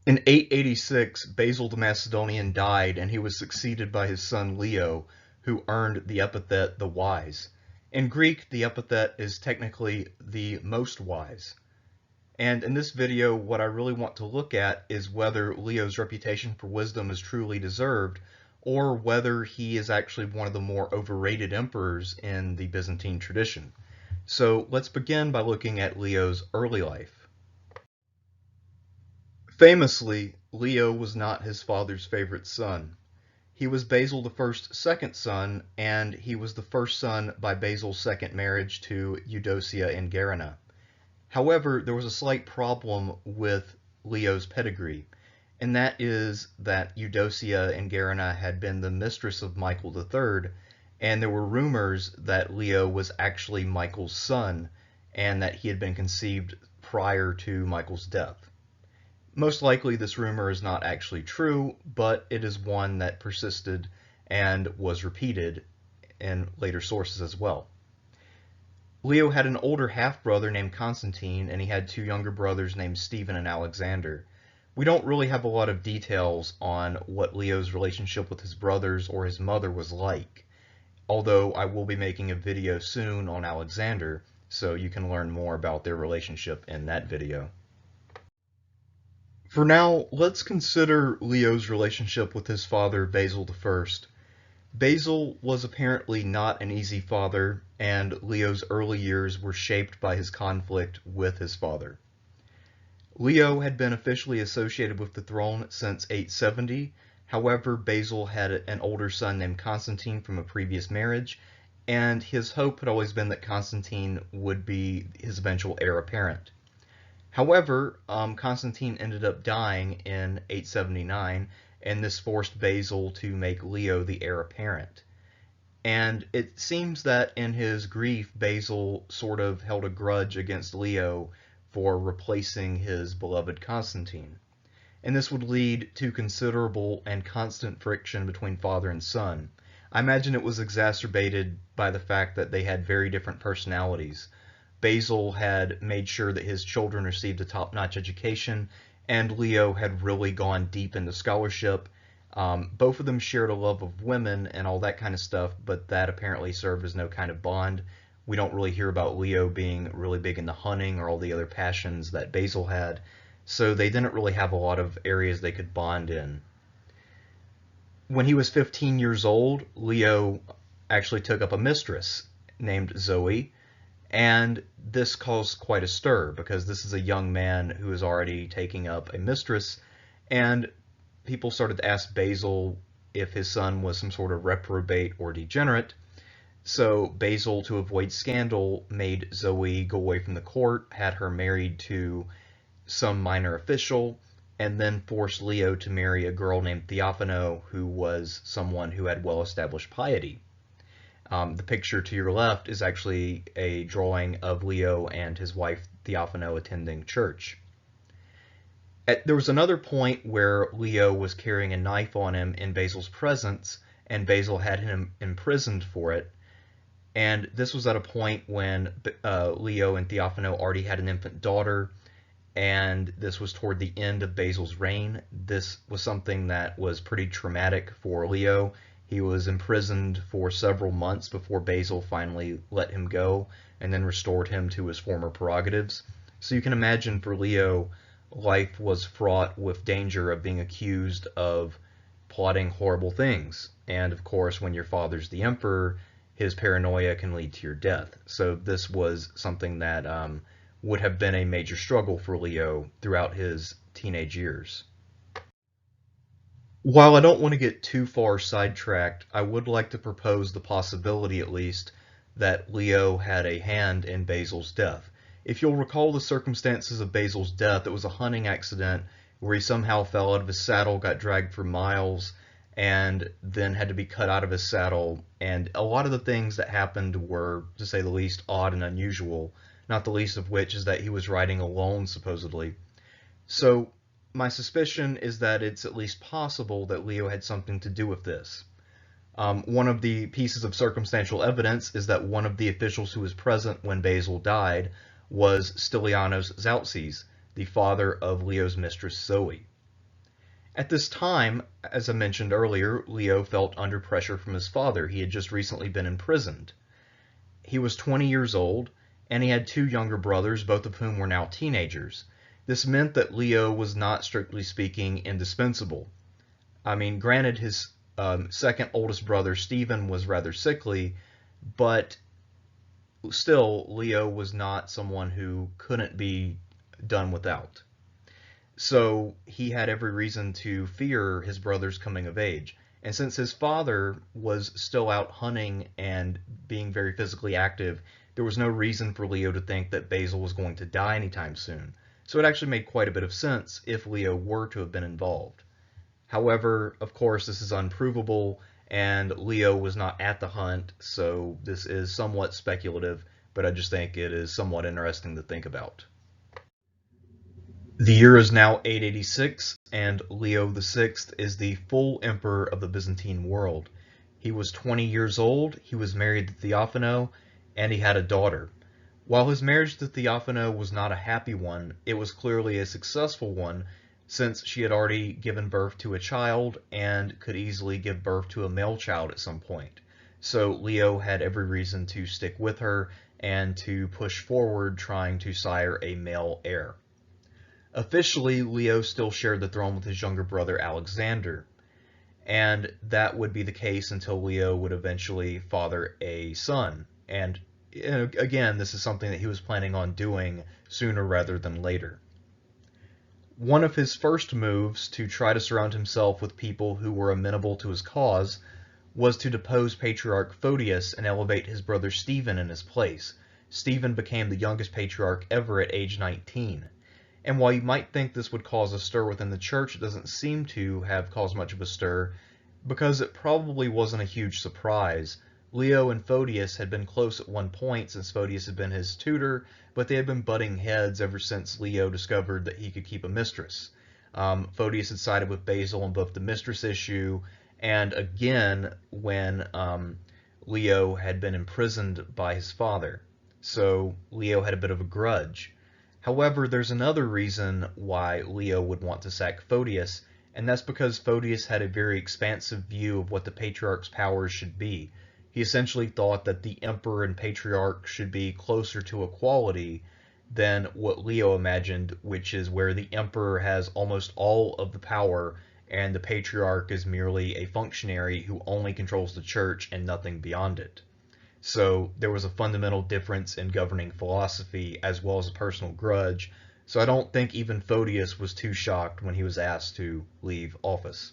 In 886, Basil the Macedonian died, and he was succeeded by his son Leo, who earned the epithet the Wise. In Greek, the epithet is technically the most wise. And in this video, what I really want to look at is whether Leo's reputation for wisdom is truly deserved, or whether he is actually one of the more overrated emperors in the Byzantine tradition. So let's begin by looking at Leo's early life. Famously, Leo was not his father's favorite son. He was Basil I's second son, and he was the first son by Basil's second marriage to Eudocia and Gerena. However, there was a slight problem with Leo's pedigree, and that is that Eudocia and Gerena had been the mistress of Michael III, and there were rumors that Leo was actually Michael's son, and that he had been conceived prior to Michael's death. Most likely this rumor is not actually true, but it is one that persisted and was repeated in later sources as well. Leo had an older half-brother named Constantine, and he had two younger brothers named Stephen and Alexander. We don't really have a lot of details on what Leo's relationship with his brothers or his mother was like, although I will be making a video soon on Alexander, so you can learn more about their relationship in that video. For now, let's consider Leo's relationship with his father, Basil I. Basil was apparently not an easy father, and Leo's early years were shaped by his conflict with his father. Leo had been officially associated with the throne since 870. However, Basil had an older son named Constantine from a previous marriage, and his hope had always been that Constantine would be his eventual heir apparent. However, Constantine ended up dying in 879, and this forced Basil to make Leo the heir apparent. And it seems that in his grief, Basil sort of held a grudge against Leo for replacing his beloved Constantine. And this would lead to considerable and constant friction between father and son. I imagine it was exacerbated by the fact that they had very different personalities. Basil had made sure that his children received a top-notch education, and Leo had really gone deep into scholarship. Both of them shared a love of women and all that kind of stuff, but that apparently served as no kind of bond. We don't really hear about Leo being really big into hunting or all the other passions that Basil had, so they didn't really have a lot of areas they could bond in. When he was 15 years old, Leo actually took up a mistress named Zoe, and this caused quite a stir because this is a young man who is already taking up a mistress, and people started to ask Basil if his son was some sort of reprobate or degenerate. So Basil, to avoid scandal, made Zoe go away from the court, had her married to some minor official, and then forced Leo to marry a girl named Theophano, who was someone who had well-established piety. The picture to your left is actually a drawing of Leo and his wife Theophano attending church. There was another point where Leo was carrying a knife on him in Basil's presence, and Basil had him imprisoned for it. And this was at a point when Leo and Theophano already had an infant daughter, and this was toward the end of Basil's reign. This was something that was pretty traumatic for Leo. He was imprisoned for several months before Basil finally let him go and then restored him to his former prerogatives. So you can imagine for Leo, life was fraught with danger of being accused of plotting horrible things. And of course, when your father's the emperor, his paranoia can lead to your death. So this was something that would have been a major struggle for Leo throughout his teenage years. While I don't want to get too far sidetracked, I would like to propose the possibility, at least, that Leo had a hand in Basil's death. If you'll recall the circumstances of Basil's death, it was a hunting accident where he somehow fell out of his saddle, got dragged for miles, and then had to be cut out of his saddle. And a lot of the things that happened were, to say the least, odd and unusual, not the least of which is that he was riding alone, supposedly. So my suspicion is that it's at least possible that Leo had something to do with this. One of the pieces of circumstantial evidence is that one of the officials who was present when Basil died was Stylianos Zaltses, the father of Leo's mistress Zoe. At this time, as I mentioned earlier, Leo felt under pressure from his father. He had just recently been imprisoned. He was 20 years old, and he had two younger brothers, both of whom were now teenagers. This meant that Leo was not, strictly speaking, indispensable. I mean, granted, his second oldest brother, Stephen, was rather sickly, but still, Leo was not someone who couldn't be done without. So he had every reason to fear his brother's coming of age. And since his father was still out hunting and being very physically active, there was no reason for Leo to think that Basil was going to die anytime soon. So it actually made quite a bit of sense if Leo were to have been involved. However, of course, this is unprovable, and Leo was not at the hunt, so this is somewhat speculative, but I just think it is somewhat interesting to think about. The year is now 886, and Leo VI is the full emperor of the Byzantine world. He was 20 years old, he was married to Theophano, and he had a daughter. While his marriage to Theophano was not a happy one, it was clearly a successful one, since she had already given birth to a child and could easily give birth to a male child at some point. So Leo had every reason to stick with her and to push forward trying to sire a male heir. Officially, Leo still shared the throne with his younger brother Alexander, and that would be the case until Leo would eventually father a son. And again, this is something that he was planning on doing sooner rather than later. One of his first moves to try to surround himself with people who were amenable to his cause was to depose Patriarch Photius and elevate his brother Stephen in his place. Stephen became the youngest patriarch ever at age 19. And while you might think this would cause a stir within the church, it doesn't seem to have caused much of a stir, because it probably wasn't a huge surprise. Leo and Photius had been close at one point since Photius had been his tutor, but they had been butting heads ever since Leo discovered that he could keep a mistress. Photius had sided with Basil on both the mistress issue, and again when Leo had been imprisoned by his father. So Leo had a bit of a grudge. However, there's another reason why Leo would want to sack Photius, and that's because Photius had a very expansive view of what the patriarch's powers should be. He essentially thought that the emperor and patriarch should be closer to equality than what Leo imagined, which is where the emperor has almost all of the power and the patriarch is merely a functionary who only controls the church and nothing beyond it. So there was a fundamental difference in governing philosophy as well as a personal grudge, so I don't think even Photius was too shocked when he was asked to leave office.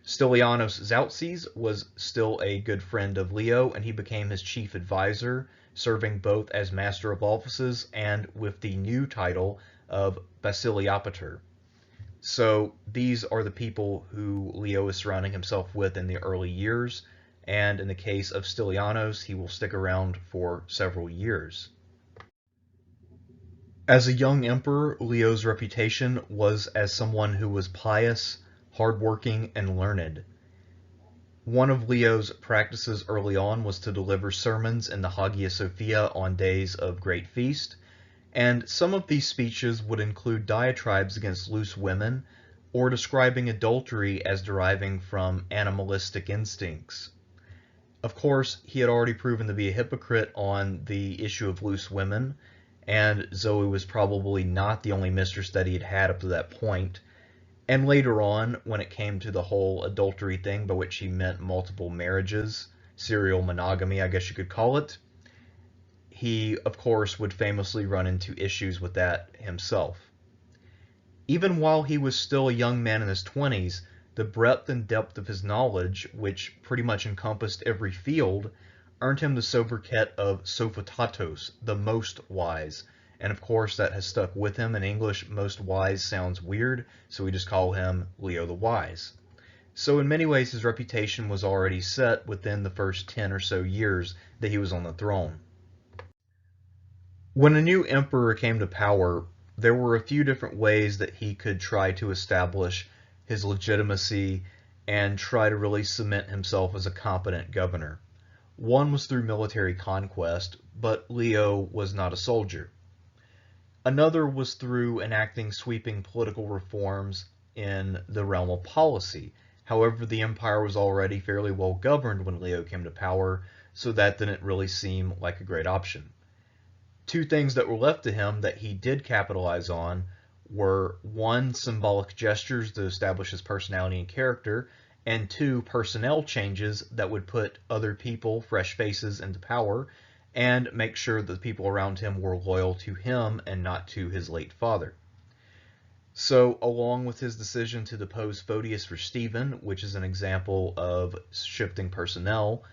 Stylianos Zeuxis was still a good friend of Leo, and he became his chief advisor, serving both as Master of Offices and with the new title of Basiliopator. So these are the people who Leo is surrounding himself with in the early years, and in the case of Stylianos, he will stick around for several years. As a young emperor, Leo's reputation was as someone who was pious, hardworking, and learned. One of Leo's practices early on was to deliver sermons in the Hagia Sophia on days of great feast, and some of these speeches would include diatribes against loose women or describing adultery as deriving from animalistic instincts. Of course, he had already proven to be a hypocrite on the issue of loose women, and Zoe was probably not the only mistress that he had had up to that point. And later on, when it came to the whole adultery thing, by which he meant multiple marriages, serial monogamy, I guess you could call it, he, of course, would famously run into issues with that himself. Even while he was still a young man in his 20s, the breadth and depth of his knowledge, which pretty much encompassed every field, earned him the sobriquet of sophotatos, the most wise. And of course, that has stuck with him. In English, most wise sounds weird, so we just call him Leo the Wise. So in many ways, his reputation was already set within the first 10 or so years that he was on the throne. When a new emperor came to power, there were a few different ways that he could try to establish his legitimacy and try to really cement himself as a competent governor. One was through military conquest, but Leo was not a soldier. Another was through enacting sweeping political reforms in the realm of policy. However, the empire was already fairly well governed when Leo came to power, so that didn't really seem like a great option. Two things that were left to him that he did capitalize on were, one, symbolic gestures to establish his personality and character, and two, personnel changes that would put other people, fresh faces, into power and make sure that the people around him were loyal to him and not to his late father. So, along with his decision to depose Photius for Stephen, which is an example of shifting personnel,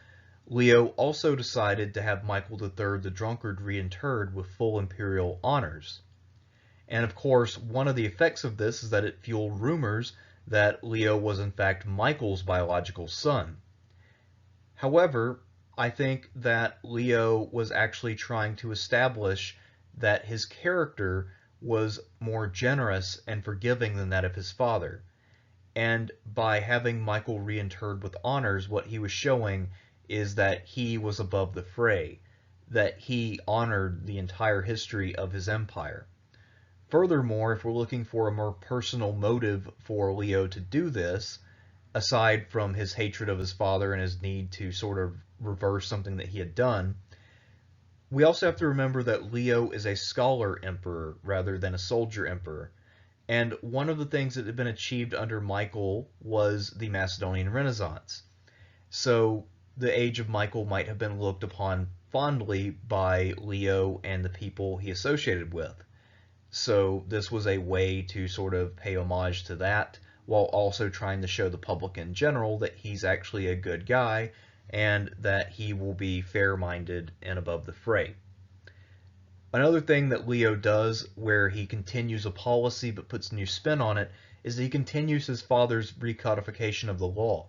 Leo also decided to have Michael III the Drunkard reinterred with full imperial honors. And of course, one of the effects of this is that it fueled rumors that Leo was in fact Michael's biological son. However, I think that Leo was actually trying to establish that his character was more generous and forgiving than that of his father. And by having Michael reinterred with honors, what he was showing is that he was above the fray, that he honored the entire history of his empire. Furthermore, if we're looking for a more personal motive for Leo to do this, aside from his hatred of his father and his need to sort of reverse something that he had done, we also have to remember that Leo is a scholar emperor rather than a soldier emperor. And one of the things that had been achieved under Michael was the Macedonian Renaissance. So the age of Michael might have been looked upon fondly by Leo and the people he associated with. So this was a way to sort of pay homage to that, while also trying to show the public in general that he's actually a good guy and that he will be fair-minded and above the fray. Another thing that Leo does, where he continues a policy but puts a new spin on it, is that he continues his father's recodification of the law.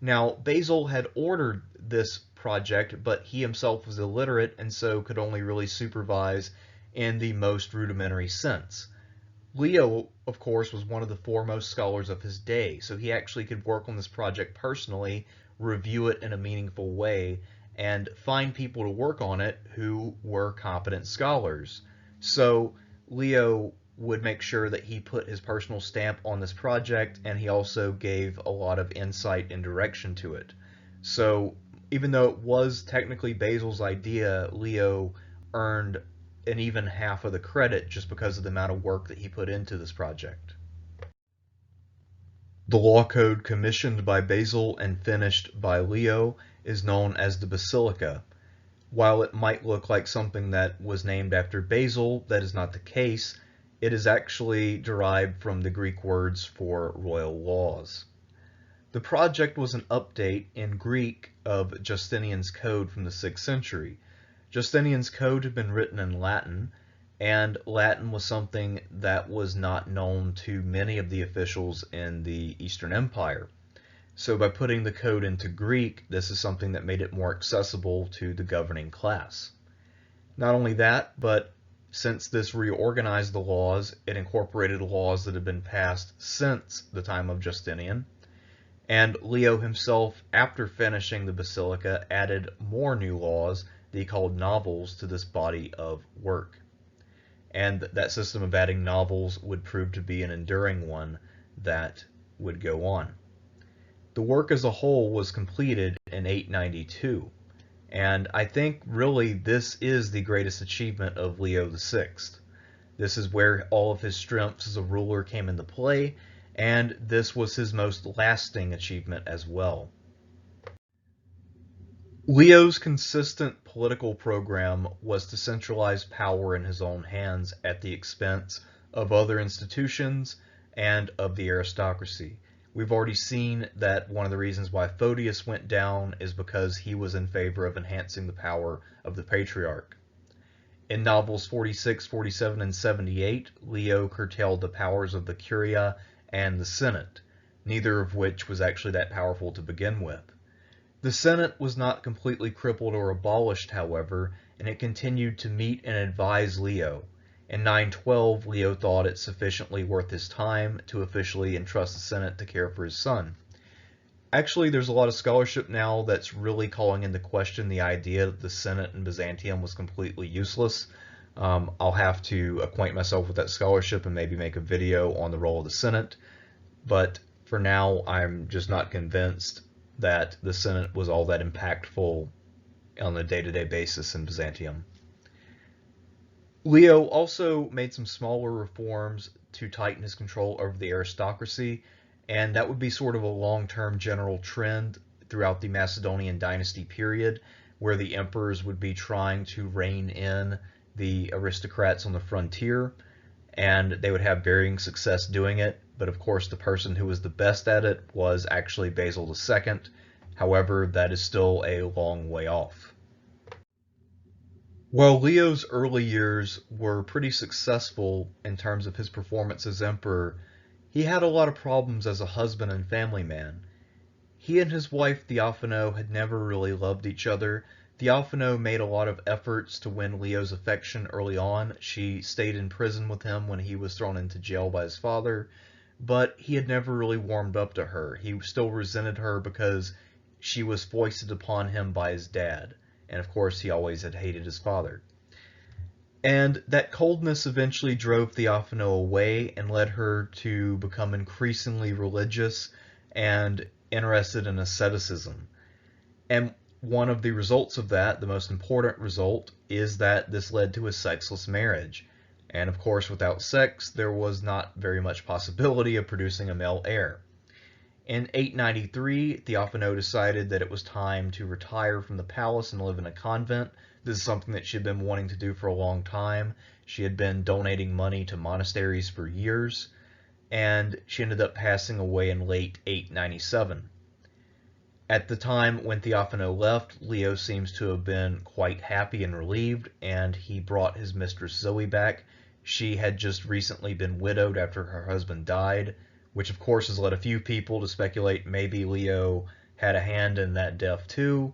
Now, Basil had ordered this project, but he himself was illiterate and so could only really supervise in the most rudimentary sense. Leo, of course, was one of the foremost scholars of his day, so he actually could work on this project personally, review it in a meaningful way, and find people to work on it who were competent scholars. So Leo would make sure that he put his personal stamp on this project, and he also gave a lot of insight and direction to it. So even though it was technically Basil's idea, Leo earned an even half of the credit just because of the amount of work that he put into this project. The law code commissioned by Basil and finished by Leo is known as the Basilika. While it might look like something that was named after Basil, that is not the case. It is actually derived from the Greek words for royal laws. The project was an update in Greek of Justinian's code from the 6th century. Justinian's code had been written in Latin, and Latin was something that was not known to many of the officials in the Eastern Empire. So by putting the code into Greek, this is something that made it more accessible to the governing class. Not only that, but since this reorganized the laws, it incorporated laws that had been passed since the time of Justinian. And Leo himself, after finishing the Basilica, added more new laws that he called novels to this body of work. And that system of adding novels would prove to be an enduring one that would go on. The work as a whole was completed in 892, and I think really this is the greatest achievement of Leo VI. This is where all of his strengths as a ruler came into play, and this was his most lasting achievement as well. Leo's consistent political program was to centralize power in his own hands at the expense of other institutions and of the aristocracy. We've already seen that one of the reasons why Photius went down is because he was in favor of enhancing the power of the patriarch. In novels 46, 47, and 78, Leo curtailed the powers of the Curia and the Senate, neither of which was actually that powerful to begin with. The Senate was not completely crippled or abolished, however, and it continued to meet and advise Leo. In 912, Leo thought it sufficiently worth his time to officially entrust the Senate to care for his son. Actually, there's a lot of scholarship now that's really calling into question the idea that the Senate in Byzantium was completely useless. I'll have to acquaint myself with that scholarship and maybe make a video on the role of the Senate. but for now I'm just not convinced that the Senate was all that impactful on a day-to-day basis in Byzantium. Leo also made some smaller reforms to tighten his control over the aristocracy, and that would be sort of a long-term general trend throughout the Macedonian dynasty period, where the emperors would be trying to rein in the aristocrats on the frontier, and they would have varying success doing it. But of course, the person who was the best at it was actually Basil II. However, that is still a long way off. While Leo's early years were pretty successful in terms of his performance as emperor, he had a lot of problems as a husband and family man. He and his wife Theophano had never really loved each other. Theophano made a lot of efforts to win Leo's affection early on. She stayed in prison with him when he was thrown into jail by his father, but he had never really warmed up to her. He still resented her because she was foisted upon him by his dad, and of course he always had hated his father. And that coldness eventually drove Theophano away and led her to become increasingly religious and interested in asceticism. And one of the results of that, the most important result, is that this led to a sexless marriage. And of course, without sex, there was not very much possibility of producing a male heir. In 893, Theophano decided that it was time to retire from the palace and live in a convent. This is something that she had been wanting to do for a long time. She had been donating money to monasteries for years, and she ended up passing away in late 897. At the time when Theophano left, Leo seems to have been quite happy and relieved, and he brought his mistress Zoe back. She had just recently been widowed after her husband died, which of course has led a few people to speculate maybe Leo had a hand in that death too.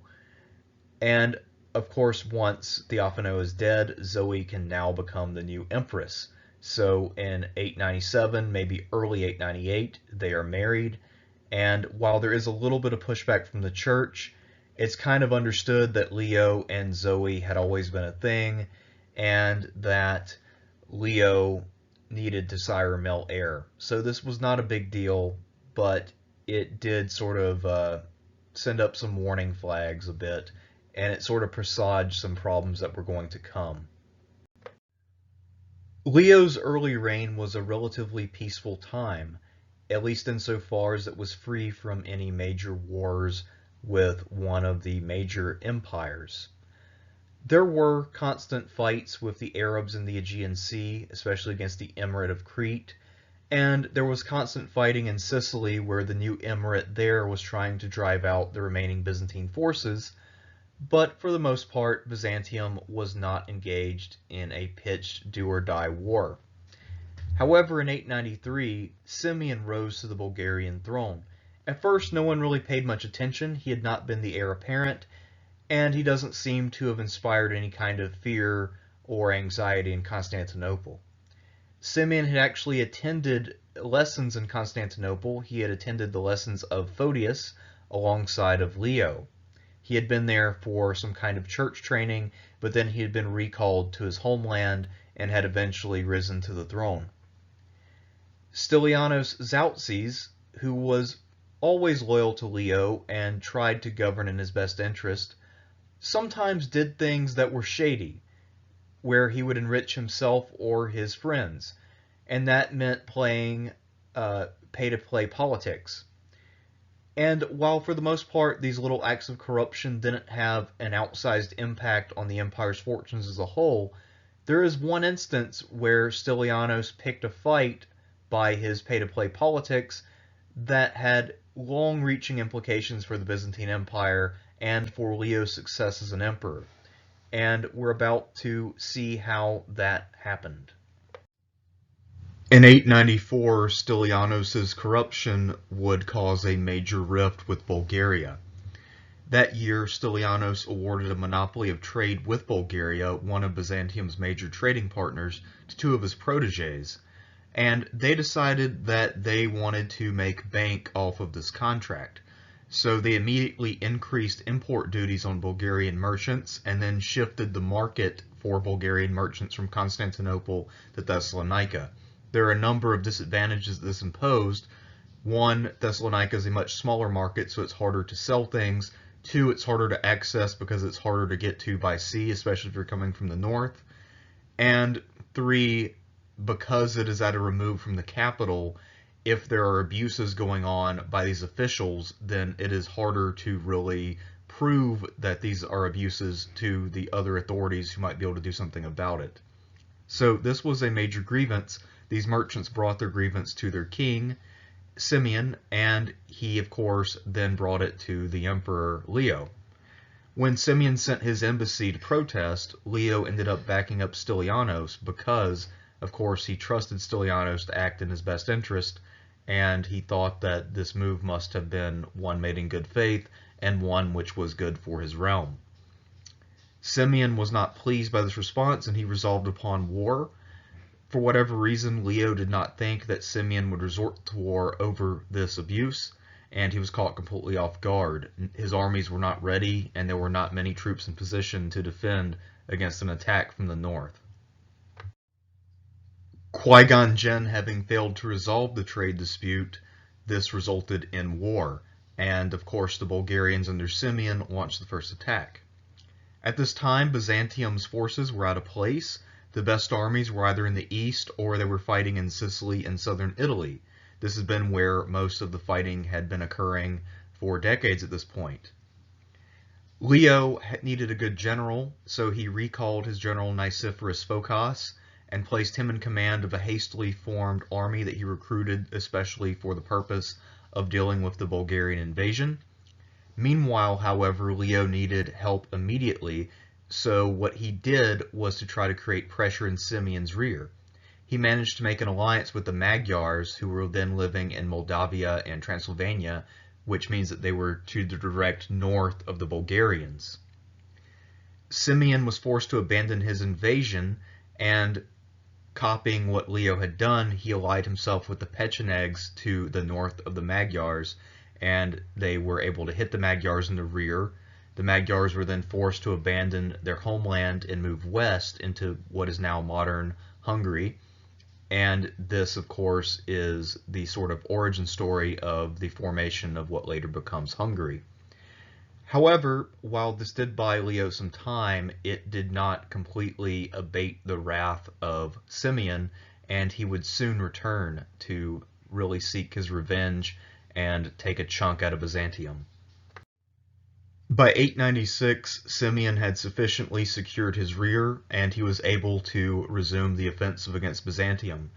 And of course, once Theophano is dead, Zoe can now become the new empress. So in 897, maybe early 898, they are married. And while there is a little bit of pushback from the church, it's kind of understood that Leo and Zoe had always been a thing, and that Leo needed to sire a male heir. So this was not a big deal, but it did sort of send up some warning flags a bit, and it sort of presaged some problems that were going to come. Leo's early reign was a relatively peaceful time, at least insofar as it was free from any major wars with one of the major empires. There were constant fights with the Arabs in the Aegean Sea, especially against the Emirate of Crete, and there was constant fighting in Sicily, where the new emirate there was trying to drive out the remaining Byzantine forces, but for the most part, Byzantium was not engaged in a pitched do-or-die war. However, in 893, Symeon rose to the Bulgarian throne. At first, no one really paid much attention. He had not been the heir apparent, and he doesn't seem to have inspired any kind of fear or anxiety in Constantinople. Symeon had actually attended lessons in Constantinople. He had attended the lessons of Photius alongside of Leo. He had been there for some kind of church training, but then he had been recalled to his homeland and had eventually risen to the throne. Stylianos Zaltzes, who was always loyal to Leo and tried to govern in his best interest, sometimes did things that were shady, where he would enrich himself or his friends, and that meant playing pay-to-play politics. And while for the most part these little acts of corruption didn't have an outsized impact on the empire's fortunes as a whole, there is one instance where Stylianos picked a fight by his pay-to-play politics that had long-reaching implications for the Byzantine Empire and for Leo's success as an emperor. And we're about to see how that happened. In 894, Stylianos' corruption would cause a major rift with Bulgaria. That year, Stylianos awarded a monopoly of trade with Bulgaria, one of Byzantium's major trading partners, to two of his protégés, and they decided that they wanted to make bank off of this contract. So they immediately increased import duties on Bulgarian merchants and then shifted the market for Bulgarian merchants from Constantinople to Thessalonica. There are a number of disadvantages this imposed. One, Thessalonica is a much smaller market, so it's harder to sell things. Two, it's harder to access because it's harder to get to by sea, especially if you're coming from the north. And three, because it is at a remove from the capital, if there are abuses going on by these officials, then it is harder to really prove that these are abuses to the other authorities who might be able to do something about it. So this was a major grievance. These merchants brought their grievance to their king, Symeon, and he, of course, then brought it to the Emperor Leo. When Symeon sent his embassy to protest, Leo ended up backing up Stylianos because, of course, he trusted Stylianos to act in his best interest, and he thought that this move must have been one made in good faith and one which was good for his realm. Symeon was not pleased by this response, and he resolved upon war. For whatever reason, Leo did not think that Symeon would resort to war over this abuse, and he was caught completely off guard. His armies were not ready, and there were not many troops in position to defend against an attack from the north. Qui-Gon Jinn having failed to resolve the trade dispute, this resulted in war, and of course the Bulgarians under Symeon launched the first attack. At this time, Byzantium's forces were out of place. The best armies were either in the east or they were fighting in Sicily and southern Italy. This has been where most of the fighting had been occurring for decades at this point. Leo needed a good general, so he recalled his general Nicephorus Phocas and placed him in command of a hastily formed army that he recruited especially for the purpose of dealing with the Bulgarian invasion. Meanwhile, however, Leo needed help immediately, so what he did was to try to create pressure in Symeon's rear. He managed to make an alliance with the Magyars, who were then living in Moldavia and Transylvania, which means that they were to the direct north of the Bulgarians. Symeon was forced to abandon his invasion, and copying what Leo had done, he allied himself with the Pechenegs to the north of the Magyars, and they were able to hit the Magyars in the rear. The Magyars were then forced to abandon their homeland and move west into what is now modern Hungary. And this, of course, is the sort of origin story of the formation of what later becomes Hungary. However, while this did buy Leo some time, it did not completely abate the wrath of Symeon, and he would soon return to really seek his revenge and take a chunk out of Byzantium. By 896, Symeon had sufficiently secured his rear, and he was able to resume the offensive against Byzantium.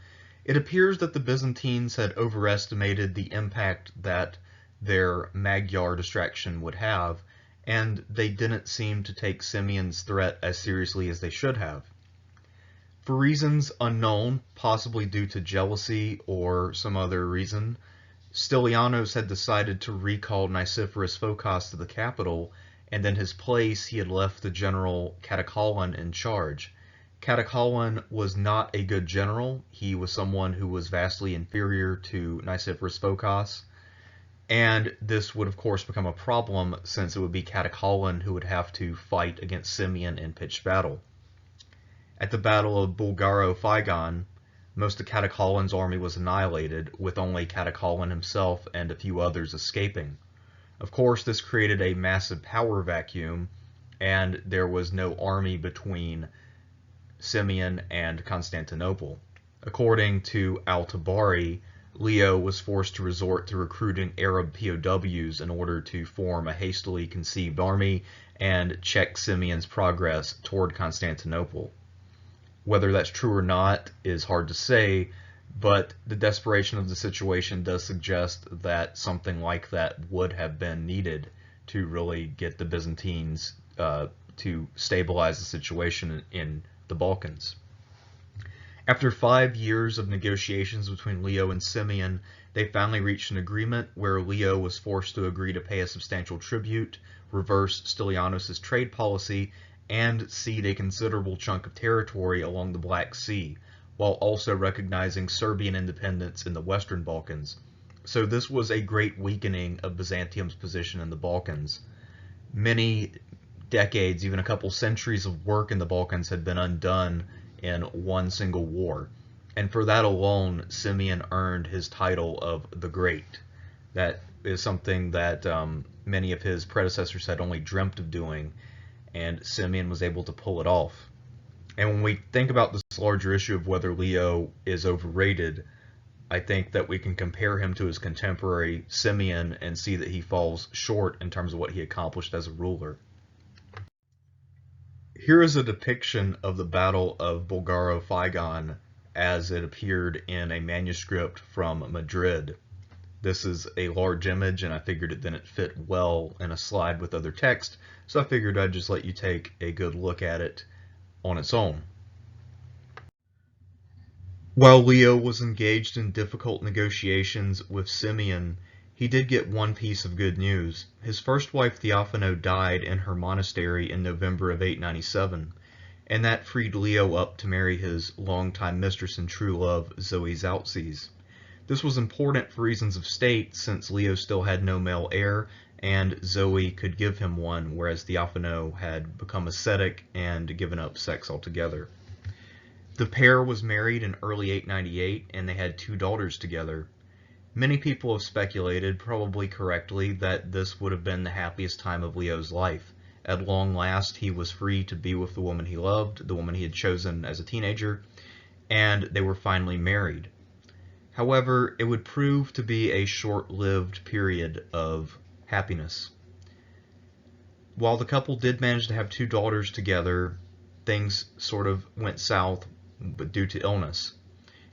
It appears that the Byzantines had overestimated the impact that their Magyar distraction would have, and they didn't seem to take Symeon's threat as seriously as they should have. For reasons unknown, possibly due to jealousy or some other reason, Stylianos had decided to recall Nicephorus Phocas to the capital, and in his place he had left the general Catacaulon in charge. Catacaulon was not a good general. He was someone who was vastly inferior to Nicephorus Phocas, and this would of course become a problem since it would be Catacaulon who would have to fight against Symeon in pitched battle. At the Battle of Bulgaro-Phygon, most of Catacaulon's army was annihilated, with only Catacaulon himself and a few others escaping. Of course, this created a massive power vacuum, and there was no army between Symeon and Constantinople. According to Al-Tabari, Leo was forced to resort to recruiting Arab POWs in order to form a hastily conceived army and check Symeon's progress toward Constantinople. Whether that's true or not is hard to say, but the desperation of the situation does suggest that something like that would have been needed to really get the Byzantines to stabilize the situation in the Balkans. After 5 years of negotiations between Leo and Symeon, they finally reached an agreement where Leo was forced to agree to pay a substantial tribute, reverse Stylianos' trade policy, and cede a considerable chunk of territory along the Black Sea, while also recognizing Serbian independence in the Western Balkans. So this was a great weakening of Byzantium's position in the Balkans. Many decades, even a couple centuries of work in the Balkans had been undone in one single war. And for that alone, Symeon earned his title of the Great. That is something that many of his predecessors had only dreamt of doing, and Symeon was able to pull it off. And when we think about this larger issue of whether Leo is overrated, I think that we can compare him to his contemporary Symeon and see that he falls short in terms of what he accomplished as a ruler. Here is a depiction of the Battle of Bulgaro-Phygon as it appeared in a manuscript from Madrid. This is a large image, and I figured it fit well in a slide with other text, so I figured I'd just let you take a good look at it on its own. While Leo was engaged in difficult negotiations with Symeon, he did get one piece of good news. His first wife Theophano died in her monastery in November of 897, and that freed Leo up to marry his longtime mistress and true love, Zoe Carbonopsina. This was important for reasons of state, since Leo still had no male heir, and Zoe could give him one, whereas Theophano had become ascetic and given up sex altogether. The pair was married in early 898, and they had 2 daughters together. Many people have speculated, probably correctly, that this would have been the happiest time of Leo's life. At long last, he was free to be with the woman he loved, the woman he had chosen as a teenager, and they were finally married. However, it would prove to be a short-lived period of happiness. While the couple did manage to have 2 daughters together, things sort of went south but due to illness.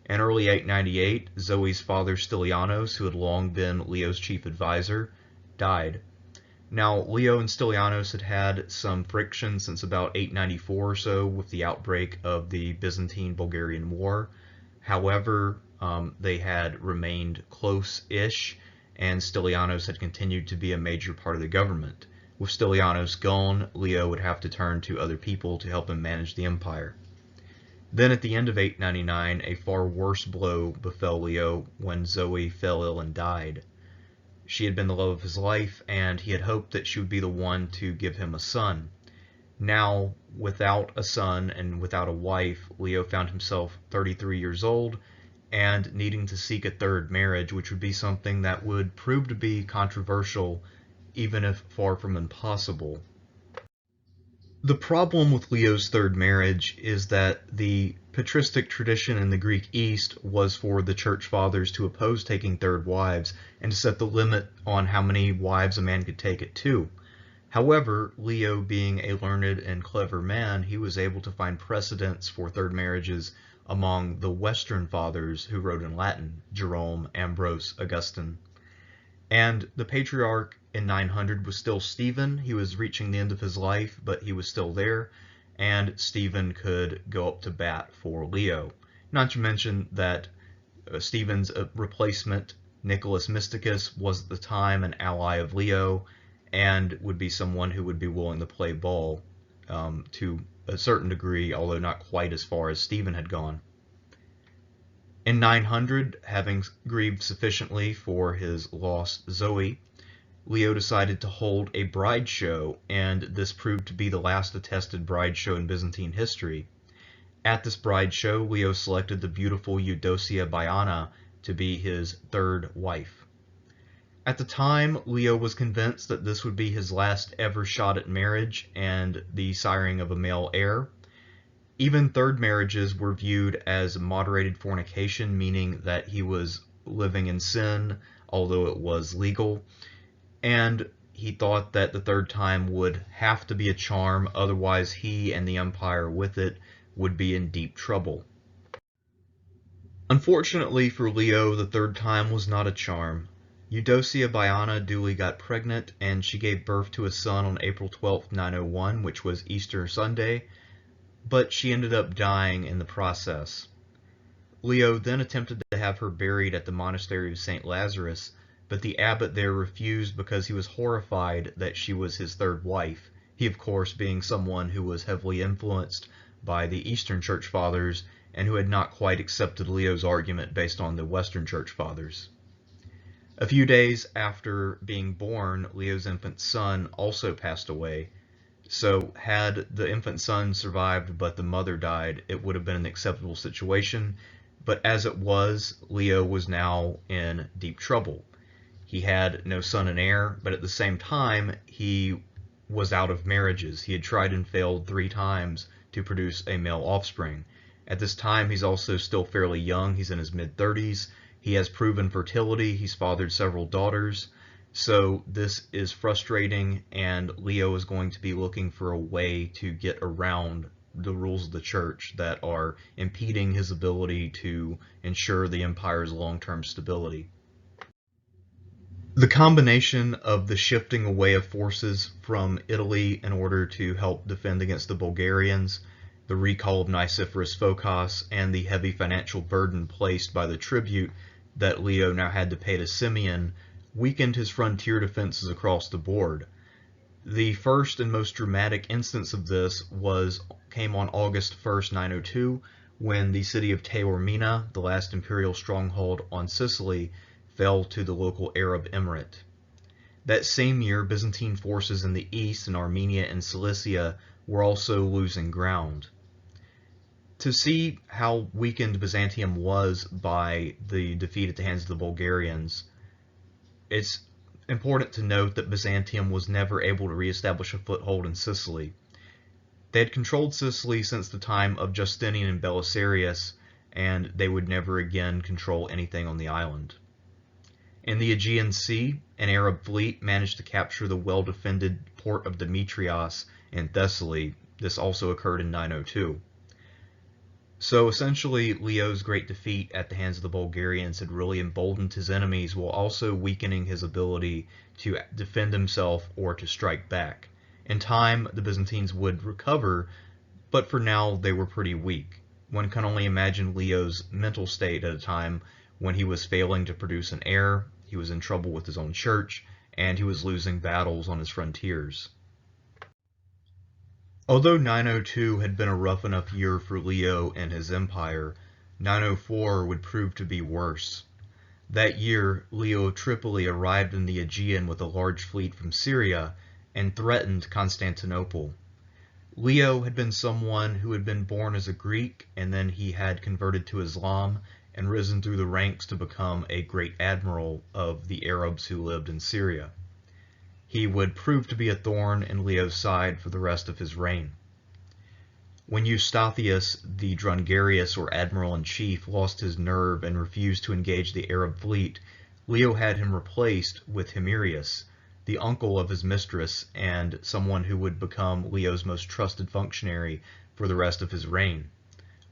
In early 898, Zoe's father Stylianos, who had long been Leo's chief advisor, died. Now, Leo and Stylianos had had some friction since about 894 or so with the outbreak of the Byzantine-Bulgarian War. However, they had remained close-ish, and Stylianos had continued to be a major part of the government. With Stylianos gone, Leo would have to turn to other people to help him manage the empire. Then at the end of 899, a far worse blow befell Leo when Zoe fell ill and died. She had been the love of his life, and he had hoped that she would be the one to give him a son. Now, without a son and without a wife, Leo found himself 33 years old and needing to seek a third marriage, which would be something that would prove to be controversial, even if far from impossible. The problem with Leo's third marriage is that the patristic tradition in the Greek East was for the church fathers to oppose taking third wives and to set the limit on how many wives a man could take at 2. However, Leo being a learned and clever man, he was able to find precedents for third marriages among the Western fathers who wrote in Latin: Jerome, Ambrose, Augustine. And the patriarch in 900 was still Stephen. He was reaching the end of his life, but he was still there, and Stephen could go up to bat for Leo. Not to mention that Stephen's replacement, Nicholas Mysticus, was at the time an ally of Leo, and would be someone who would be willing to play ball to a certain degree, although not quite as far as Stephen had gone. In 900, having grieved sufficiently for his lost Zoe, Leo decided to hold a bride show, and this proved to be the last attested bride show in Byzantine history. At this bride show, Leo selected the beautiful Eudocia Baiana to be his third wife. At the time, Leo was convinced that this would be his last ever shot at marriage and the siring of a male heir. Even third marriages were viewed as moderated fornication, meaning that he was living in sin, although it was legal. And he thought that the third time would have to be a charm, otherwise he and the empire with it would be in deep trouble. Unfortunately for Leo, the third time was not a charm. Eudocia Baiana duly got pregnant, and she gave birth to a son on April 12, 901, which was Easter Sunday, but she ended up dying in the process. Leo then attempted to have her buried at the monastery of St. Lazarus, but the abbot there refused because he was horrified that she was his third wife, he of course being someone who was heavily influenced by the Eastern Church Fathers and who had not quite accepted Leo's argument based on the Western Church Fathers. A few days after being born, Leo's infant son also passed away. So had the infant son survived but the mother died, it would have been an acceptable situation, But as it was, Leo was now in deep trouble. He had no son and heir, but at the same time, he was out of marriages. He had tried and failed 3 times to produce a male offspring. At this time, he's also still fairly young. He's in his mid-30s. He has proven fertility. He's fathered several daughters. So this is frustrating, and Leo is going to be looking for a way to get around the rules of the church that are impeding his ability to ensure the empire's long-term stability. The combination of the shifting away of forces from Italy in order to help defend against the Bulgarians, the recall of Nicephorus Phocas, and the heavy financial burden placed by the tribute that Leo now had to pay to Symeon weakened his frontier defenses across the board. The first and most dramatic instance of this came on August 1st, 902, when the city of Taormina, the last imperial stronghold on Sicily, fell to the local Arab emirate. That same year, Byzantine forces in the east in Armenia and Cilicia were also losing ground. To see how weakened Byzantium was by the defeat at the hands of the Bulgarians, it's important to note that Byzantium was never able to reestablish a foothold in Sicily. They had controlled Sicily since the time of Justinian and Belisarius, and they would never again control anything on the island. In the Aegean Sea, an Arab fleet managed to capture the well-defended port of Demetrios in Thessaly. This also occurred in 902. So essentially, Leo's great defeat at the hands of the Bulgarians had really emboldened his enemies while also weakening his ability to defend himself or to strike back. In time, the Byzantines would recover, but for now they were pretty weak. One can only imagine Leo's mental state at a time when he was failing to produce an heir, he was in trouble with his own church, and he was losing battles on his frontiers. Although 902 had been a rough enough year for Leo and his empire, 904 would prove to be worse. That year, Leo of Tripoli arrived in the Aegean with a large fleet from Syria and threatened Constantinople. Leo had been someone who had been born as a Greek, and then he had converted to Islam and risen through the ranks to become a great admiral of the Arabs who lived in Syria. He would prove to be a thorn in Leo's side for the rest of his reign. When Eustathius, the Drungarius or admiral-in-chief, lost his nerve and refused to engage the Arab fleet, Leo had him replaced with Himerius, the uncle of his mistress and someone who would become Leo's most trusted functionary for the rest of his reign.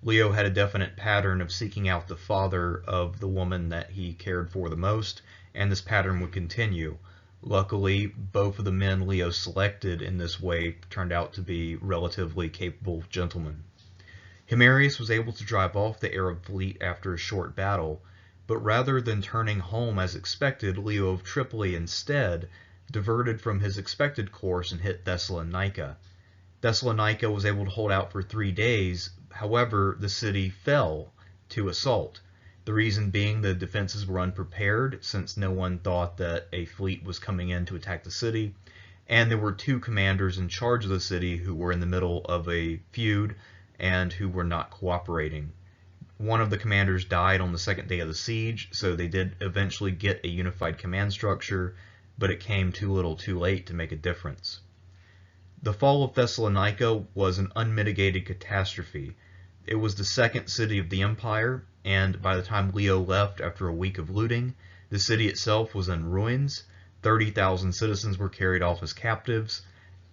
Leo had a definite pattern of seeking out the father of the woman that he cared for the most, and this pattern would continue. Luckily, both of the men Leo selected in this way turned out to be relatively capable gentlemen. Himerius was able to drive off the Arab fleet after a short battle, but rather than turning home as expected, Leo of Tripoli instead diverted from his expected course and hit Thessalonica. Thessalonica was able to hold out for 3 days, however, the city fell to assault. The reason being the defenses were unprepared, since no one thought that a fleet was coming in to attack the city, and there were 2 commanders in charge of the city who were in the middle of a feud and who were not cooperating. One of the commanders died on the 2nd day of the siege, so they did eventually get a unified command structure, but it came too little too late to make a difference. The fall of Thessalonica was an unmitigated catastrophe. It was the 2nd city of the empire, and by the time Leo left after a week of looting, the city itself was in ruins, 30,000 citizens were carried off as captives,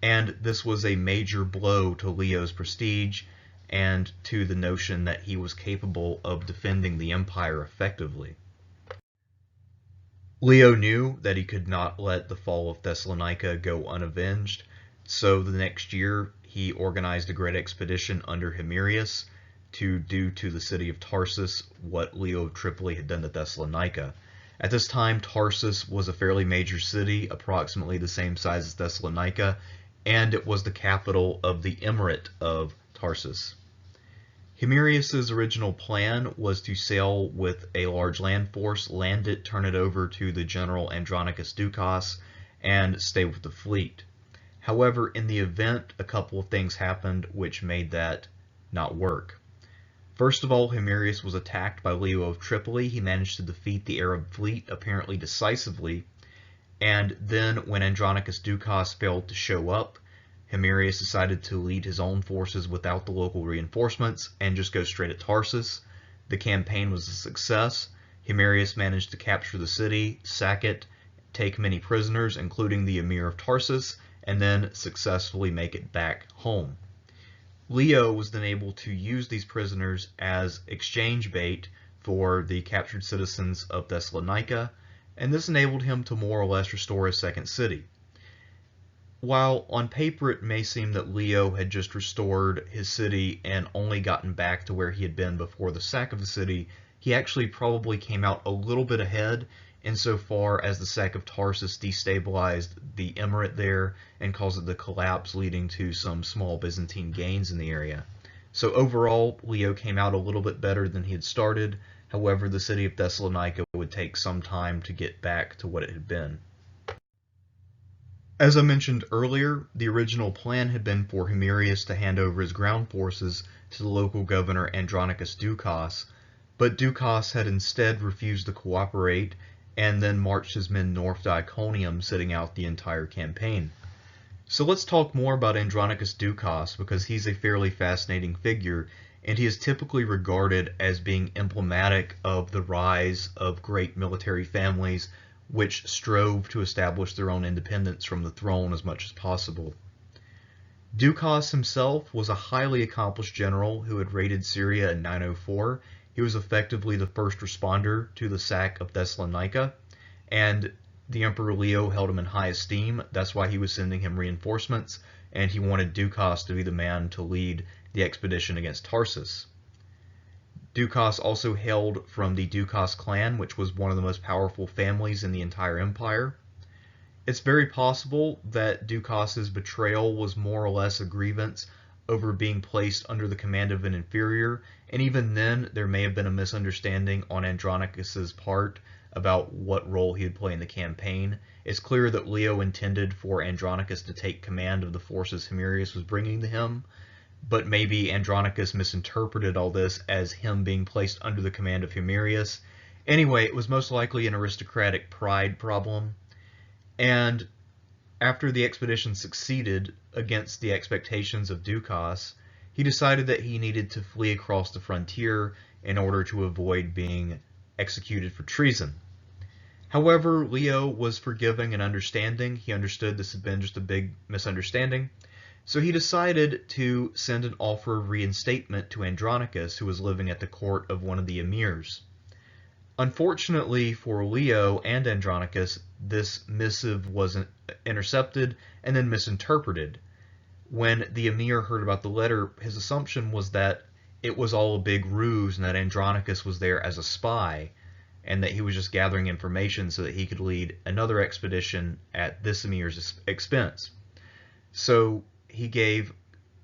and this was a major blow to Leo's prestige and to the notion that he was capable of defending the empire effectively. Leo knew that he could not let the fall of Thessalonica go unavenged, so the next year he organized a great expedition under Himerius to do to the city of Tarsus what Leo of Tripoli had done to Thessalonica. At this time, Tarsus was a fairly major city, approximately the same size as Thessalonica, and it was the capital of the emirate of Tarsus. Himerius's original plan was to sail with a large land force, land it, turn it over to the general Andronicus Ducas, and stay with the fleet. However, in the event, a couple of things happened which made that not work. First of all, Himerius was attacked by Leo of Tripoli. He managed to defeat the Arab fleet, apparently decisively, and then when Andronicus Ducas failed to show up, Himerius decided to lead his own forces without the local reinforcements and just go straight at Tarsus. The campaign was a success. Himerius managed to capture the city, sack it, take many prisoners, including the Emir of Tarsus, and then successfully make it back home. Leo was then able to use these prisoners as exchange bait for the captured citizens of Thessalonica, and this enabled him to more or less restore his second city. While on paper it may seem that Leo had just restored his city and only gotten back to where he had been before the sack of the city, he actually probably came out a little bit ahead insofar as the sack of Tarsus destabilized the emirate there and caused it to collapse, leading to some small Byzantine gains in the area. So overall, Leo came out a little bit better than he had started. However, the city of Thessalonica would take some time to get back to what it had been. As I mentioned earlier, the original plan had been for Himerius to hand over his ground forces to the local governor Andronicus Ducas, but Ducas had instead refused to cooperate and then marched his men north to Iconium, sitting out the entire campaign. So let's talk more about Andronicus Ducas because he's a fairly fascinating figure, and he is typically regarded as being emblematic of the rise of great military families which strove to establish their own independence from the throne as much as possible. Ducas himself was a highly accomplished general who had raided Syria in 904. He was effectively the first responder to the sack of Thessalonica, and the Emperor Leo held him in high esteem. That's why he was sending him reinforcements, and he wanted Ducas to be the man to lead the expedition against Tarsus. Ducas also hailed from the Ducas clan, which was one of the most powerful families in the entire empire. It's very possible that Ducas's betrayal was more or less a grievance over being placed under the command of an inferior, and even then there may have been a misunderstanding on Andronicus's part about what role he would play in the campaign. It's clear that Leo intended for Andronicus to take command of the forces Himerius was bringing to him, but maybe Andronicus misinterpreted all this as him being placed under the command of Himerius. Anyway, it was most likely an aristocratic pride problem, and after the expedition succeeded against the expectations of Ducas, he decided that he needed to flee across the frontier in order to avoid being executed for treason. However, Leo was forgiving and understanding. He understood this had been just a big misunderstanding. So he decided to send an offer of reinstatement to Andronicus, who was living at the court of one of the emirs. Unfortunately for Leo and Andronicus, this missive was intercepted and then misinterpreted. When the emir heard about the letter, his assumption was that it was all a big ruse and that Andronicus was there as a spy, and that he was just gathering information so that he could lead another expedition at this emir's expense. So he gave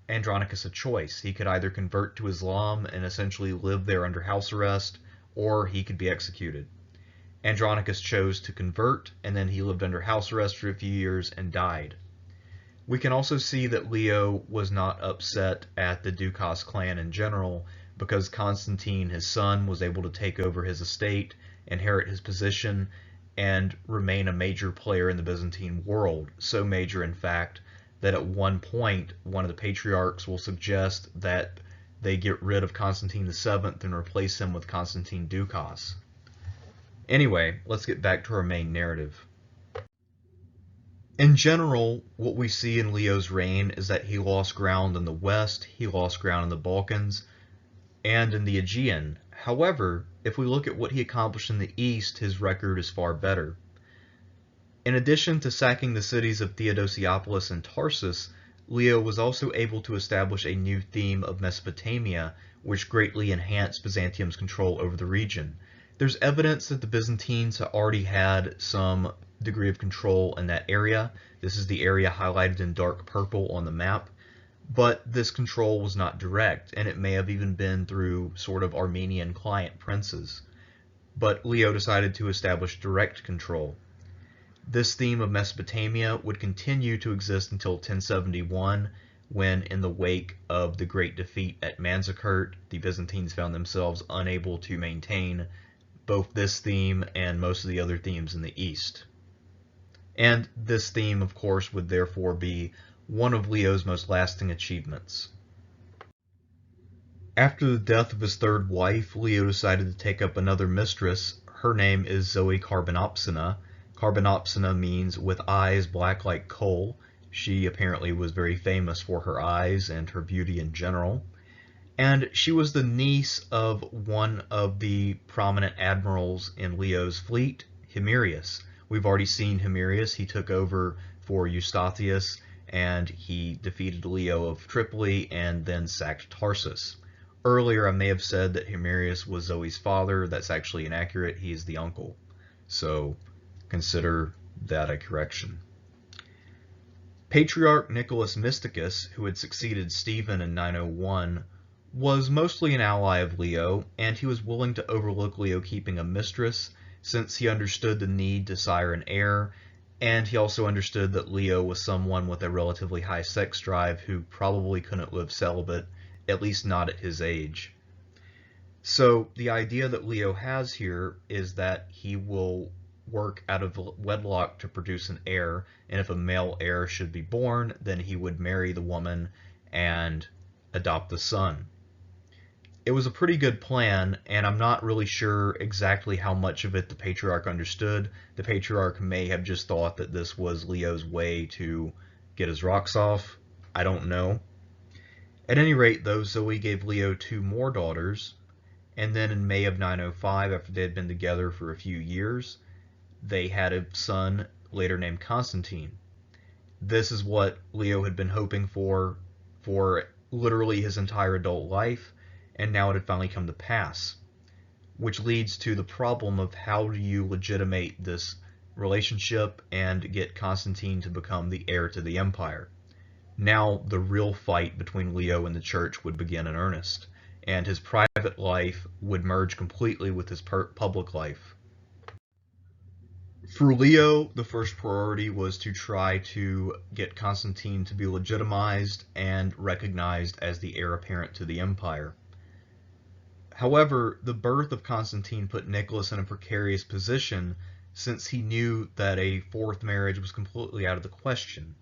Andronicus a choice. He could either convert to Islam and essentially live there under house arrest, or he could be executed. Andronicus chose to convert, and then he lived under house arrest for a few years and died. We can also see that Leo was not upset at the Ducas clan in general, because Constantine, his son, was able to take over his estate, inherit his position, and remain a major player in the Byzantine world. So major, in fact, that at one point, one of the patriarchs will suggest that they get rid of Constantine VII and replace him with Constantine Ducas. Anyway, let's get back to our main narrative. In general, what we see in Leo's reign is that he lost ground in the west, he lost ground in the Balkans, and in the Aegean. However, if we look at what he accomplished in the east, his record is far better. In addition to sacking the cities of Theodosiopolis and Tarsus, Leo was also able to establish a new theme of Mesopotamia, which greatly enhanced Byzantium's control over the region. There's evidence that the Byzantines already had some degree of control in that area. This is the area highlighted in dark purple on the map, but this control was not direct, and it may have even been through sort of Armenian client princes. But Leo decided to establish direct control. This theme of Mesopotamia would continue to exist until 1071, when, in the wake of the great defeat at Manzikert, the Byzantines found themselves unable to maintain both this theme and most of the other themes in the East. And this theme, of course, would therefore be one of Leo's most lasting achievements. After the death of his third wife, Leo decided to take up another mistress. Her name is Zoe Carbonopsina. Carbonopsina means with eyes black like coal. She apparently was very famous for her eyes and her beauty in general. And she was the niece of one of the prominent admirals in Leo's fleet, Himerius. We've already seen Himerius. He took over for Eustathius, and he defeated Leo of Tripoli and then sacked Tarsus. Earlier, I may have said that Himerius was Zoe's father. That's actually inaccurate. He is the uncle. So consider that a correction. Patriarch Nicholas Mysticus, who had succeeded Stephen in 901, was mostly an ally of Leo, and he was willing to overlook Leo keeping a mistress, since he understood the need to sire an heir, and he also understood that Leo was someone with a relatively high sex drive who probably couldn't live celibate, at least not at his age. So the idea that Leo has here is that he will work out of wedlock to produce an heir, and if a male heir should be born, then he would marry the woman and adopt the son. It was a pretty good plan, and I'm not really sure exactly how much of it the Patriarch understood. The Patriarch may have just thought that this was Leo's way to get his rocks off. I don't know. At any rate, though, Zoe gave Leo 2 more daughters, and then in May of 905, after they had been together for a few years, they had a son later named Constantine. This is what Leo had been hoping for literally his entire adult life, and now it had finally come to pass. Which leads to the problem of how do you legitimate this relationship and get Constantine to become the heir to the empire. Now the real fight between Leo and the church would begin in earnest, and his private life would merge completely with his public life. For Leo, the first priority was to try to get Constantine to be legitimized and recognized as the heir apparent to the empire. However, the birth of Constantine put Nicholas in a precarious position, since he knew that a fourth marriage was completely out of the question.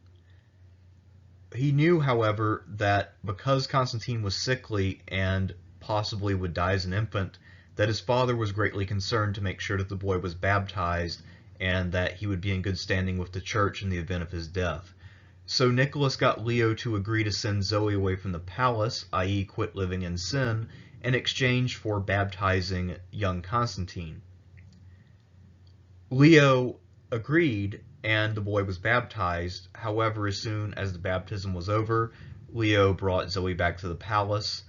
He knew, however, that because Constantine was sickly and possibly would die as an infant, that his father was greatly concerned to make sure that the boy was baptized and that he would be in good standing with the church in the event of his death. So Nicholas got Leo to agree to send Zoe away from the palace, i.e. quit living in sin, in exchange for baptizing young Constantine. Leo agreed, and the boy was baptized. However, as soon as the baptism was over, Leo brought Zoe back to the palace,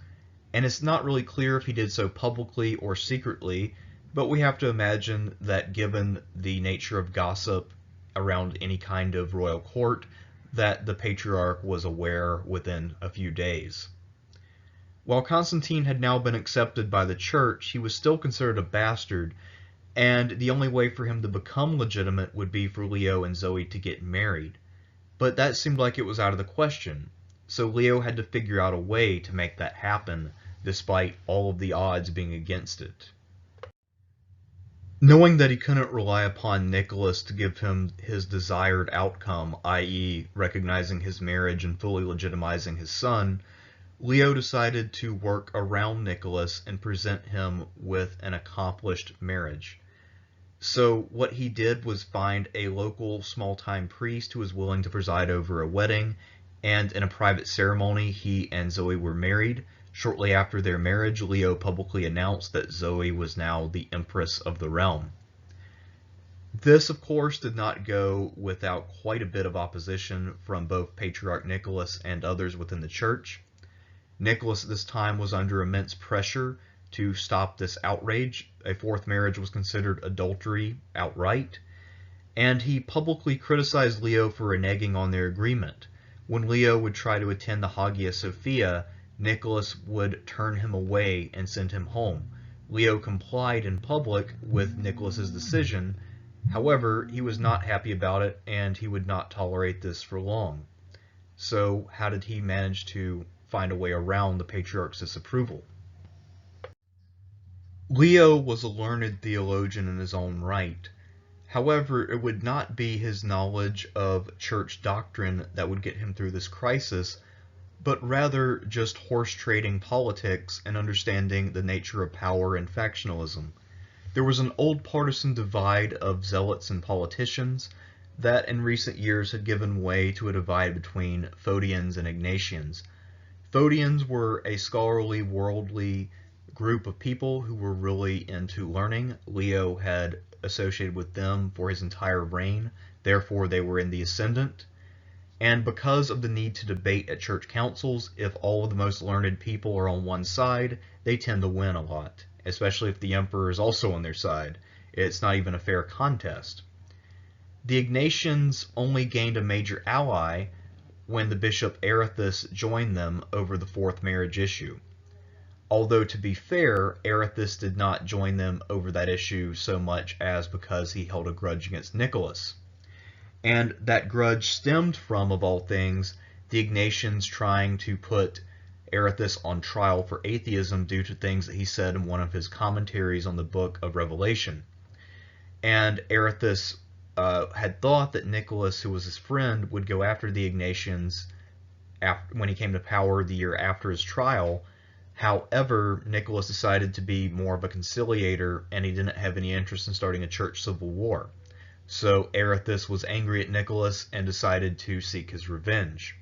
and it's not really clear if he did so publicly or secretly, but we have to imagine that given the nature of gossip around any kind of royal court, that the Patriarch was aware within a few days. While Constantine had now been accepted by the church, he was still considered a bastard, and the only way for him to become legitimate would be for Leo and Zoe to get married. But that seemed like it was out of the question, so Leo had to figure out a way to make that happen, despite all of the odds being against it. Knowing that he couldn't rely upon Nicholas to give him his desired outcome, i.e. recognizing his marriage and fully legitimizing his son, Leo decided to work around Nicholas and present him with an accomplished marriage. So what he did was find a local small-time priest who was willing to preside over a wedding, and in a private ceremony, he and Zoe were married. Shortly after their marriage, Leo publicly announced that Zoe was now the Empress of the realm. This, of course, did not go without quite a bit of opposition from both Patriarch Nicholas and others within the church. Nicholas at this time was under immense pressure to stop this outrage. A fourth marriage was considered adultery outright, and he publicly criticized Leo for reneging on their agreement. When Leo would try to attend the Hagia Sophia, Nicholas would turn him away and send him home. Leo complied in public with Nicholas's decision. However, he was not happy about it, and he would not tolerate this for long. So how did he manage to find a way around the patriarch's disapproval? Leo was a learned theologian in his own right. However, it would not be his knowledge of church doctrine that would get him through this crisis, but rather just horse trading politics and understanding the nature of power and factionalism. There was an old partisan divide of zealots and politicians that in recent years had given way to a divide between Photians and Ignatians. Photians were a scholarly, worldly group of people who were really into learning. Leo had associated with them for his entire reign, therefore they were in the ascendant. And because of the need to debate at church councils, if all of the most learned people are on one side, they tend to win a lot, especially if the emperor is also on their side. It's not even a fair contest. The Ignatians only gained a major ally when the bishop Erithus joined them over the fourth marriage issue. Although, to be fair, Erithus did not join them over that issue so much as because he held a grudge against Nicholas. And that grudge stemmed from, of all things, the Ignatians trying to put Erithus on trial for atheism due to things that he said in one of his commentaries on the book of Revelation. And Erithus had thought that Nicholas, who was his friend, would go after the Ignatians when he came to power the year after his trial. However, Nicholas decided to be more of a conciliator, and he didn't have any interest in starting a church civil war. So Erithus was angry at Nicholas and decided to seek his revenge.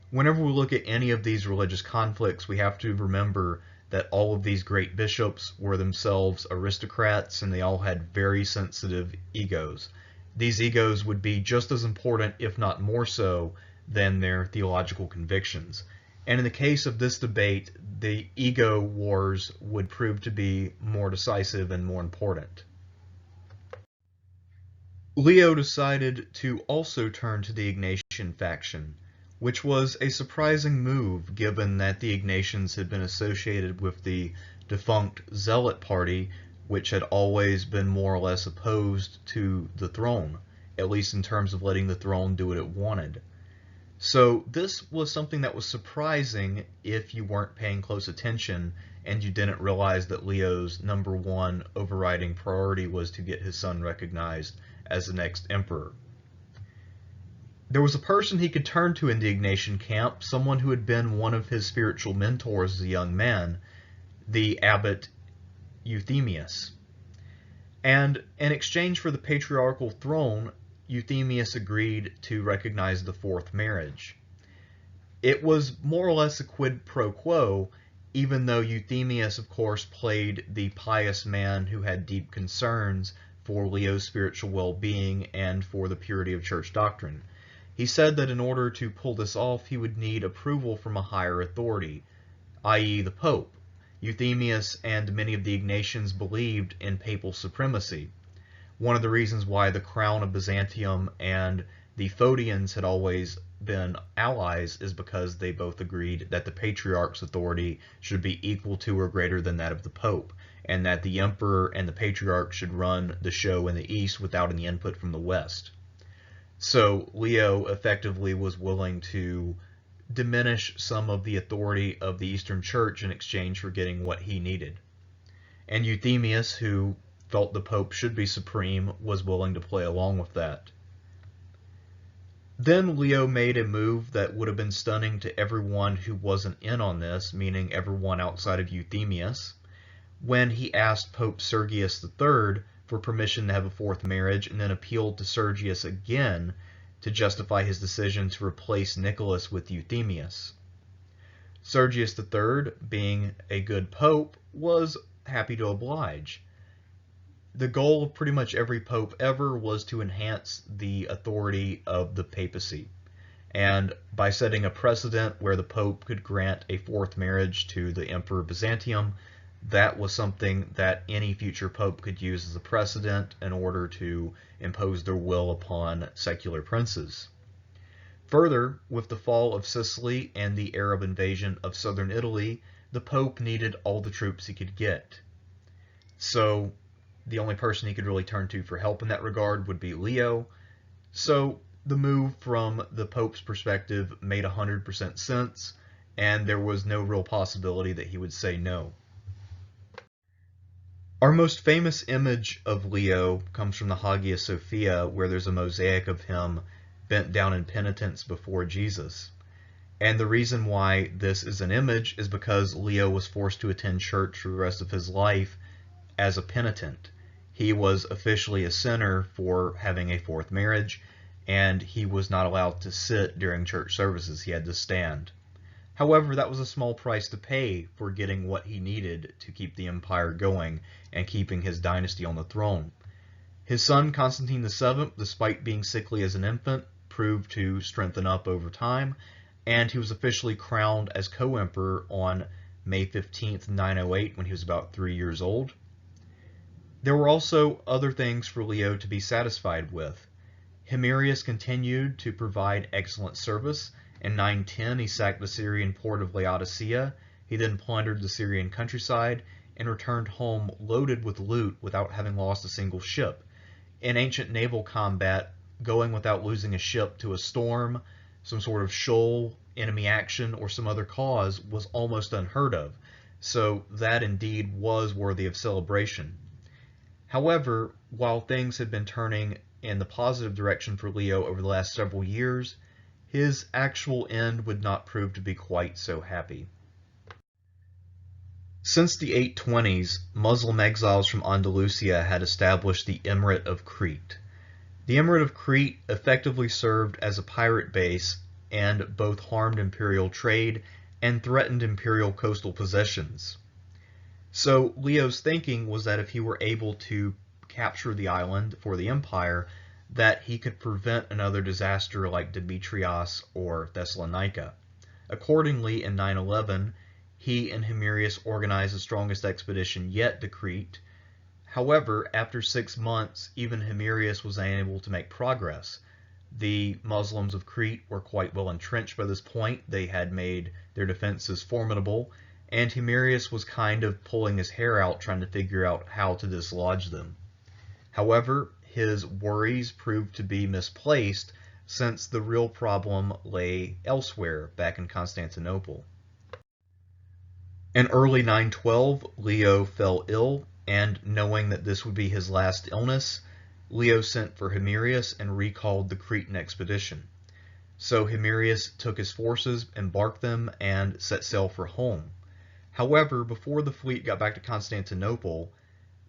Whenever we look at any of these religious conflicts, we have to remember that all of these great bishops were themselves aristocrats, and they all had very sensitive egos. These egos would be just as important, if not more so, than their theological convictions. And in the case of this debate, the ego wars would prove to be more decisive and more important. Leo decided to also turn to the Ignatian faction, which was a surprising move given that the Ignatians had been associated with the defunct Zealot party, which had always been more or less opposed to the throne, at least in terms of letting the throne do what it wanted. So this was something that was surprising if you weren't paying close attention and you didn't realize that Leo's number one overriding priority was to get his son recognized as the next emperor. There was a person he could turn to in the Ignatian camp, someone who had been one of his spiritual mentors as a young man, the abbot Euthemius. And in exchange for the patriarchal throne, Euthemius agreed to recognize the fourth marriage. It was more or less a quid pro quo, even though Euthemius, of course, played the pious man who had deep concerns for Leo's spiritual well-being and for the purity of church doctrine. He said that in order to pull this off, he would need approval from a higher authority, i.e. the Pope. Euthemius and many of the Ignatians believed in papal supremacy. One of the reasons why the crown of Byzantium and the Photians had always been allies is because they both agreed that the patriarch's authority should be equal to or greater than that of the Pope, and that the emperor and the patriarch should run the show in the East without any input from the West. So Leo effectively was willing to diminish some of the authority of the Eastern Church in exchange for getting what he needed. And Euthemius, who felt the Pope should be supreme, was willing to play along with that. Then Leo made a move that would have been stunning to everyone who wasn't in on this, meaning everyone outside of Euthemius, when he asked Pope Sergius III for permission to have a fourth marriage and then appealed to Sergius again to justify his decision to replace Nicholas with Euthemius. Sergius III, being a good pope, was happy to oblige. The goal of pretty much every pope ever was to enhance the authority of the papacy. And by setting a precedent where the pope could grant a fourth marriage to the emperor of Byzantium, that was something that any future pope could use as a precedent in order to impose their will upon secular princes. Further, with the fall of Sicily and the Arab invasion of southern Italy, the pope needed all the troops he could get. So the only person he could really turn to for help in that regard would be Leo. So The move from the Pope's perspective made 100% sense, and there was no real possibility that he would say no. Our most famous image of Leo comes from the Hagia Sophia, where there's a mosaic of him bent down in penitence before Jesus. And the reason why this is an image is because Leo was forced to attend church for the rest of his life as a penitent. He was officially a sinner for having a fourth marriage, and he was not allowed to sit during church services. He had to stand. However, that was a small price to pay for getting what he needed to keep the empire going and keeping his dynasty on the throne. His son, Constantine VII, despite being sickly as an infant, proved to strengthen up over time, and he was officially crowned as co-emperor on May 15th, 908, when he was about 3 years old. There were also other things for Leo to be satisfied with. Himerius continued to provide excellent service. In 910, he sacked the Syrian port of Laodicea. He then plundered the Syrian countryside and returned home loaded with loot without having lost a single ship. In ancient naval combat, going without losing a ship to a storm, some sort of shoal, enemy action, or some other cause was almost unheard of, so that indeed was worthy of celebration. However, while things had been turning in the positive direction for Leo over the last several years, his actual end would not prove to be quite so happy. Since the 820s, Muslim exiles from Andalusia had established the Emirate of Crete. The Emirate of Crete effectively served as a pirate base and both harmed imperial trade and threatened imperial coastal possessions. So Leo's thinking was that if he were able to capture the island for the empire, that he could prevent another disaster like Demetrios or Thessalonica. Accordingly, in 911, he and Himerius organized the strongest expedition yet to Crete. However, after 6 months, even Himerius was unable to make progress. The Muslims of Crete were quite well entrenched by this point. They had made their defenses formidable, and Himerius was kind of pulling his hair out trying to figure out how to dislodge them. However, his worries proved to be misplaced, since the real problem lay elsewhere, back in Constantinople. In early 912, Leo fell ill, and knowing that this would be his last illness, Leo sent for Himerius and recalled the Cretan expedition. So Himerius took his forces, embarked them, and set sail for home. However, before the fleet got back to Constantinople,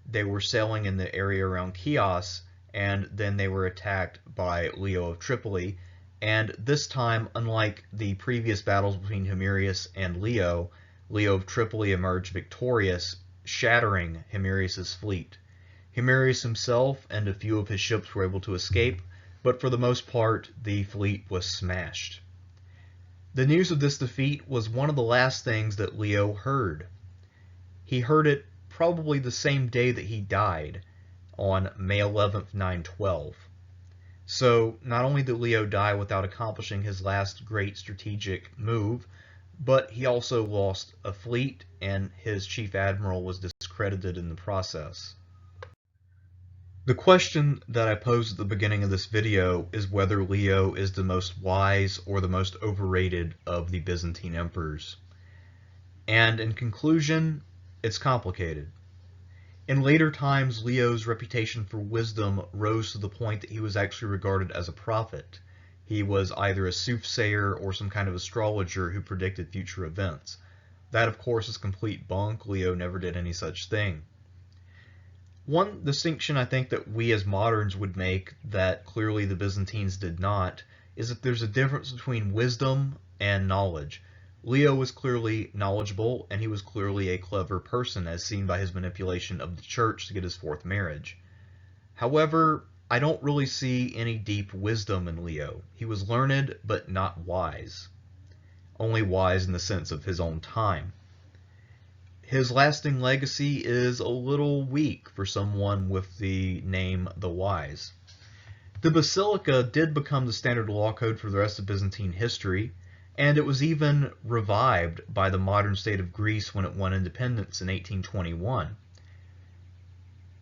they were sailing in the area around Chios, and then they were attacked by Leo of Tripoli. And this time, unlike the previous battles between Himerius and Leo, Leo of Tripoli emerged victorious, shattering Himerius's fleet. Himerius himself and a few of his ships were able to escape, but for the most part, the fleet was smashed. The news of this defeat was one of the last things that Leo heard. He heard it probably the same day that he died, on May 11th, 912. So not only did Leo die without accomplishing his last great strategic move, but he also lost a fleet, and his chief admiral was discredited in the process. The question that I posed at the beginning of this video is whether Leo is the most wise or the most overrated of the Byzantine emperors. And in conclusion, it's complicated. In later times, Leo's reputation for wisdom rose to the point that he was actually regarded as a prophet. He was either a soothsayer or some kind of astrologer who predicted future events. That, of course, is complete bunk. Leo never did any such thing. One distinction I think that we as moderns would make that clearly the Byzantines did not is that there's a difference between wisdom and knowledge. Leo was clearly knowledgeable, and he was clearly a clever person, as seen by his manipulation of the church to get his fourth marriage. However, I don't really see any deep wisdom in Leo. He was learned, but not wise. Only wise in the sense of his own time. His lasting legacy is a little weak for someone with the name The Wise. The Basilika did become the standard law code for the rest of Byzantine history, and it was even revived by the modern state of Greece when it won independence in 1821.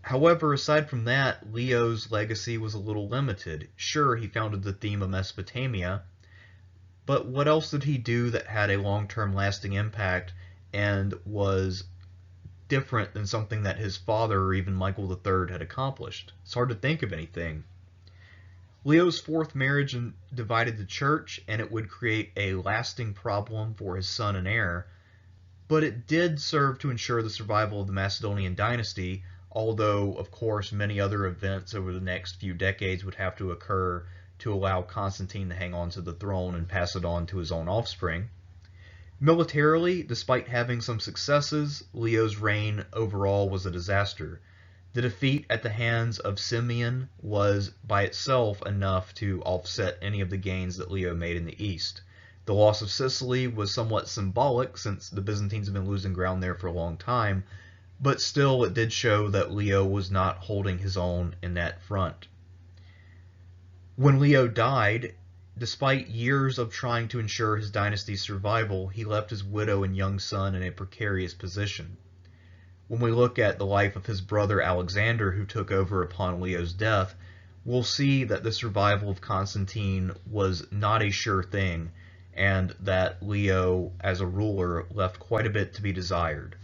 However, aside from that, Leo's legacy was a little limited. Sure, he founded the theme of Mesopotamia, but what else did he do that had a long-term lasting impact and was different than something that his father or even Michael III had accomplished? It's hard to think of anything. Leo's fourth marriage divided the church, and it would create a lasting problem for his son and heir, but it did serve to ensure the survival of the Macedonian dynasty, although, of course, many other events over the next few decades would have to occur to allow Constantine to hang on to the throne and pass it on to his own offspring. Militarily, despite having some successes, Leo's reign overall was a disaster. The defeat at the hands of Symeon was by itself enough to offset any of the gains that Leo made in the east. The loss of Sicily was somewhat symbolic, since the Byzantines have been losing ground there for a long time, but still it did show that Leo was not holding his own in that front. When Leo died, despite years of trying to ensure his dynasty's survival, he left his widow and young son in a precarious position. When we look at the life of his brother Alexander, who took over upon Leo's death, we'll see that the survival of Constantine was not a sure thing, and that Leo, as a ruler, left quite a bit to be desired.